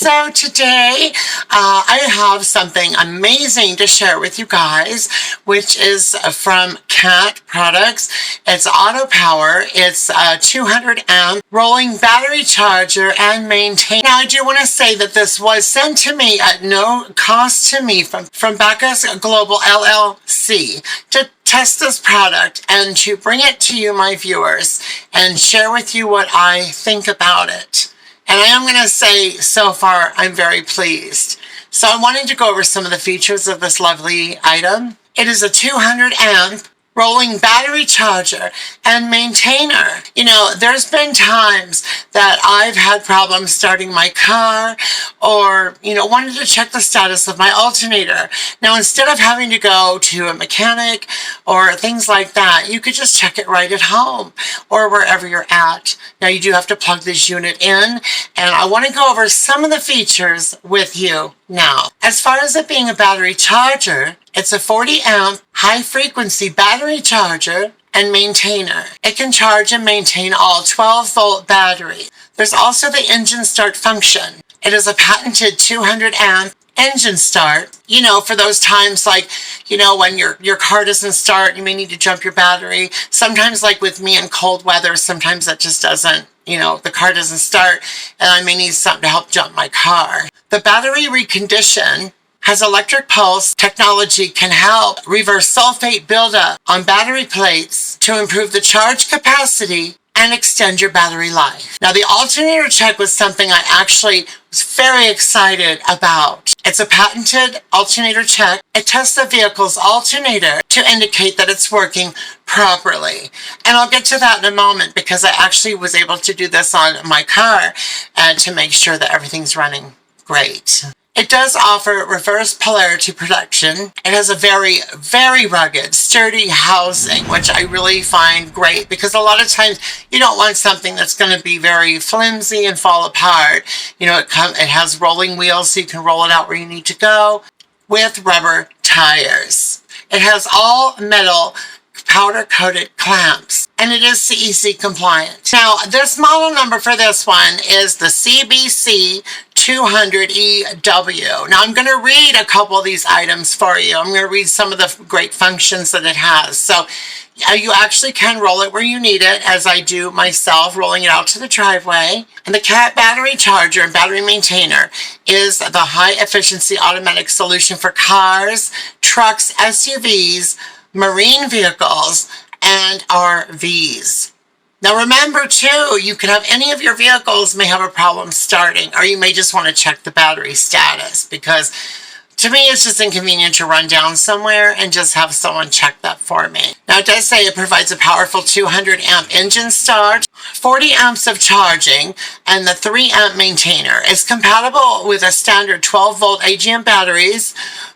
So today I have something amazing to share with you guys, which is from CAT Products. It's auto power. It's a 200 amp rolling battery charger and maintain. Now I do want to say that this was sent to me at no cost to me from Baccus Global LLC to test this product and to bring it to you, my viewers, and share with you what I think about it. And I am going to say, so far, I'm very pleased. So I wanted to go over some of the features of this lovely item. It is a 200 amp rolling battery charger and maintainer. You know, there's been times that I've had problems starting my car or, wanted to check the status of my alternator. Now, instead of having to go to a mechanic or things like that, you could just check it right at home or wherever you're at. Now, you do have to plug this unit in, and I want to go over some of the features with you now. As far as it being a battery charger, it's a 40 amp high frequency battery charger and maintainer. It can charge and maintain all 12 volt battery. There's also the engine start function. It is a patented 200 amp engine start, for those times like, when your car doesn't start, you may need to jump your battery. Sometimes, like with me in cold weather, sometimes that just doesn't, the car doesn't start and I may need something to help jump my car. The battery recondition has electric pulse technology, can help reverse sulfate buildup on battery plates to improve the charge capacity and extend your battery life. Now, the alternator check was something I actually was very excited about. It's a patented alternator check. It tests the vehicle's alternator to indicate that it's working properly. And I'll get to that in a moment because I actually was able to do this on my car to make sure that everything's running great. It does offer reverse polarity protection. It has a very, very rugged, sturdy housing, which I really find great because a lot of times you don't want something that's going to be very flimsy and fall apart. It has rolling wheels so you can roll it out where you need to go with rubber tires. It has all metal powder coated clamps, and it is CEC compliant. Now, this model number for this one is the CBC 200EW. Now, I'm going to read a couple of these items for you. I'm going to read some of the great functions that it has. So you actually can roll it where you need it, as I do myself, rolling it out to the driveway. And the CAT battery charger and battery maintainer is the high efficiency automatic solution for cars, trucks, SUVs, marine vehicles, and RVs. Now remember too, you can have any of your vehicles may have a problem starting, or you may just want to check the battery status, because to me it's just inconvenient to run down somewhere and just have someone check that for me. Now it does say it provides a powerful 200 amp engine start, 40 amps of charging, and the 3 amp maintainer. It's compatible with a standard 12 volt AGM batteries,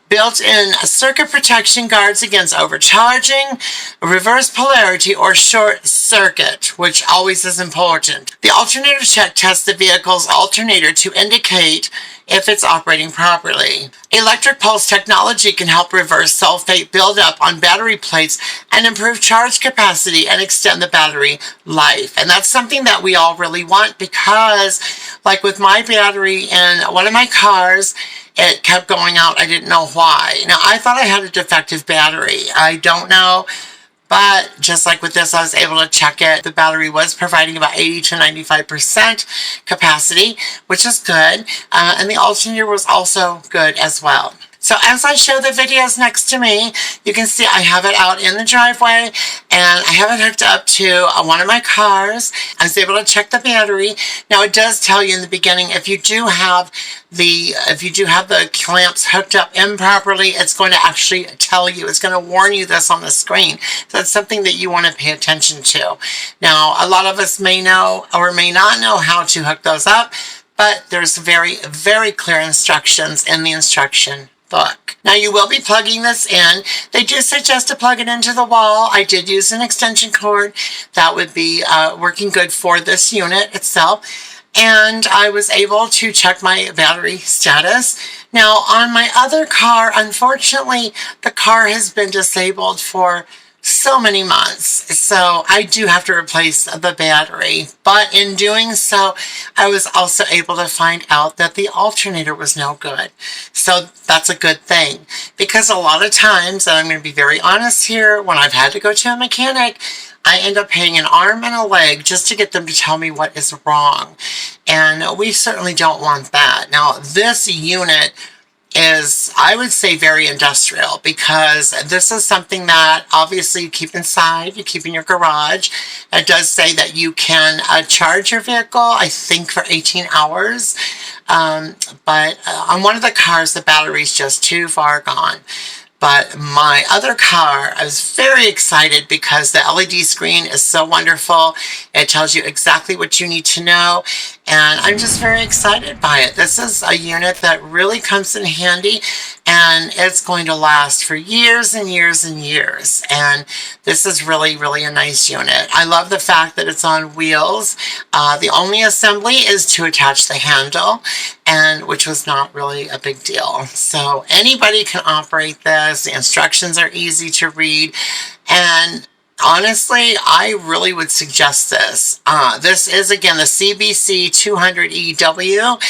built-in circuit protection guards against overcharging, reverse polarity, or short circuit, which always is important. The alternator check tests the vehicle's alternator to indicate if it's operating properly. Electric pulse technology can help reverse sulfate buildup on battery plates and improve charge capacity and extend the battery life. And that's something that we all really want because, like with my battery in one of my cars, it kept going out. I didn't know why. Now, I thought I had a defective battery. I don't know. But just like with this, I was able to check it. The battery was providing about 80 to 95% capacity, which is good. And the alternator was also good as well. So as I show the videos next to me, you can see I have it out in the driveway and I have it hooked up to one of my cars. I was able to check the battery. Now it does tell you in the beginning if you do have the clamps hooked up improperly, it's going to actually tell you, it's going to warn you this on the screen. So that's something that you want to pay attention to. Now a lot of us may know or may not know how to hook those up, but there's very, very clear instructions in the instruction book. Now you will be plugging this in. They do suggest to plug it into the wall. I did use an extension cord. That would be working good for this unit itself. And I was able to check my battery status. Now on my other car, unfortunately, the car has been disabled for so many months. So I do have to replace the battery. But in doing so, I was also able to find out that the alternator was no good. So that's a good thing. Because a lot of times, and I'm going to be very honest here, when I've had to go to a mechanic, I end up paying an arm and a leg just to get them to tell me what is wrong. And we certainly don't want that. Now, this unit is, I would say, very industrial, because this is something that obviously you keep inside, you keep in your garage. It does say that you can charge your vehicle, I think, for 18 hours. But on one of the cars, the battery's just too far gone. But my other car, I was very excited because the LED screen is so wonderful. It tells you exactly what you need to know. And I'm just very excited by it. This is a unit that really comes in handy, and it's going to last for years and years and years. And this is really, really a nice unit. I love the fact that it's on wheels. The only assembly is to attach the handle, and which was not really a big deal. So anybody can operate this. The instructions are easy to read, and honestly, I really would suggest this. This is, again, the CBC 200EW,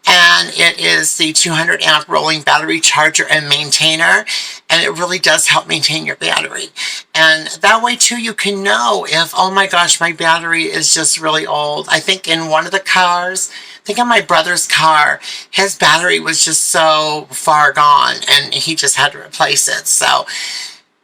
and it is the 200 amp rolling battery charger and maintainer, and it really does help maintain your battery. And that way, too, you can know if, oh my gosh, my battery is just really old. I think in one of the cars, I think in my brother's car, his battery was just so far gone, and he just had to replace it. So,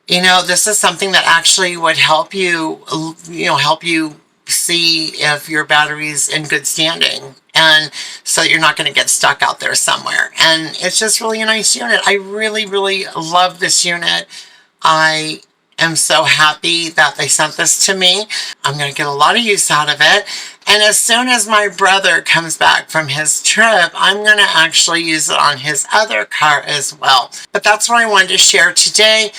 you know, this is something that actually would help you, help you see if your battery's in good standing, and so you're not going to get stuck out there somewhere. And it's just really a nice unit. I really, really love this unit. I am so happy that they sent this to me. I'm going to get a lot of use out of it. And as soon as my brother comes back from his trip, I'm going to actually use it on his other car as well. But that's what I wanted to share today.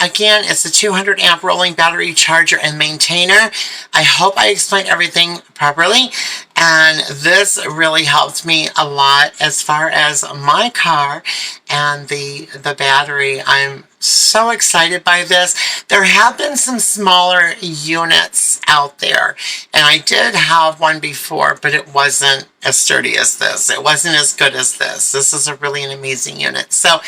Again, it's a 200 amp rolling battery charger and maintainer. I hope I explained everything properly. And this really helped me a lot as far as my car and the battery. I'm so excited by this. There have been some smaller units out there, and I did have one before, but it wasn't as sturdy as this. It wasn't as good as this. This is a really an amazing unit. So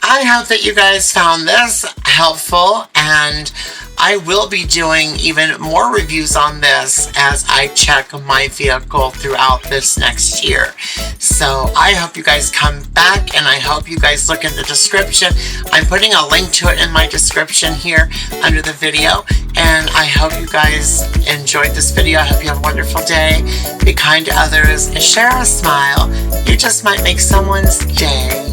I hope that you guys found this helpful, and I will be doing even more reviews on this as I check my vehicle throughout this next year. So I hope you guys come back, and I hope you guys look in the description. I'm putting a link to it in my description here under the video, and I hope you guys enjoyed this video. I hope you have a wonderful day. Be kind to others and share a smile. You just might make someone's day.